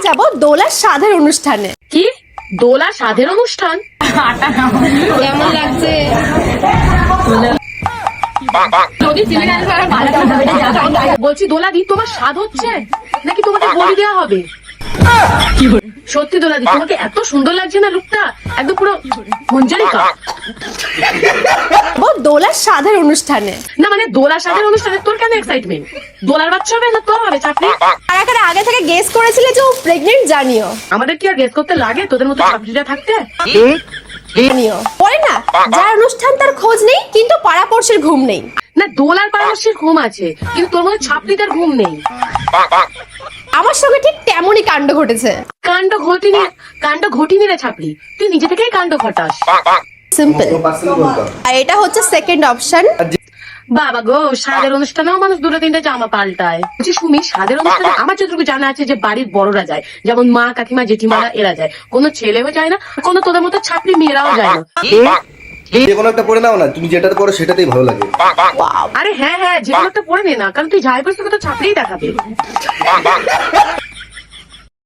যাব দোলার সাধের অনুষ্ঠানে। কি দোলা সাধের অনুষ্ঠান? কেমন লাগছে? বলছি দোলাদি তোমার স্বাদ হচ্ছে নাকি তোমাকে বলি দেওয়া হবে? সত্যি দোলাদি তোমাকে এত সুন্দর লাগছে না, লুকটা একদম পুরো মঞ্জরিকা। দোলার সাধের অনুষ্ঠানে না মানে দোলার সাধের অনুষ্ঠানে তোর কেন এক্সাইটমেন্ট? দোলার বাচ্চা হবে না তোর হবে চাকরি? কারা আগে থেকে গেস করেছিলে যে ও প্রেগনেন্ট জানিও? আমাদের কি আর গেস করতে লাগে তোদের মতো চাকরিটা থাকতে? জানিও পরে না, যার অনুষ্ঠান তার খোঁজ নেই কিন্তু পাড়াপড়শির ঘুম নেই। না দোলার পাড়াশির ঘুম আছে কিন্তু তোর মধ্যে ছাপড়িটার ঘুম নেই। আমার সঙ্গে ঠিক তেমনই কাণ্ড ঘটেছে। কাণ্ড ঘটিনি রে ছাপড়ি, তুই নিজে থেকেই কাণ্ড ঘটাস। সিম্পল। আর এটা হচ্ছে সেকেন্ড অপশন। বাবা গো, সাদের অনুষ্ঠানেও মানুষ দুটো তিনটে জামা পাল্টায়। বলছি সুমি, সাদের অনুষ্ঠানে আমার যতটুকু জানা আছে যে বাড়ির বড়রা যায়, যেমন মা কাকিমা জেঠিমারা এরা যায়, কোনো ছেলেও যায় না, কোনো তোদের মতো ছাপড়ি মেয়েরাও যায় না। যে কোনো একটা পরে নাও না, তুমি যেটা পরো সেটাতেই ভালো লাগে। আরে হ্যাঁ হ্যাঁ, যে কোনো একটা পরে নে না, কারণ তুই যাই পরিস্থিতি তো ছাপড়িই দেখাবে।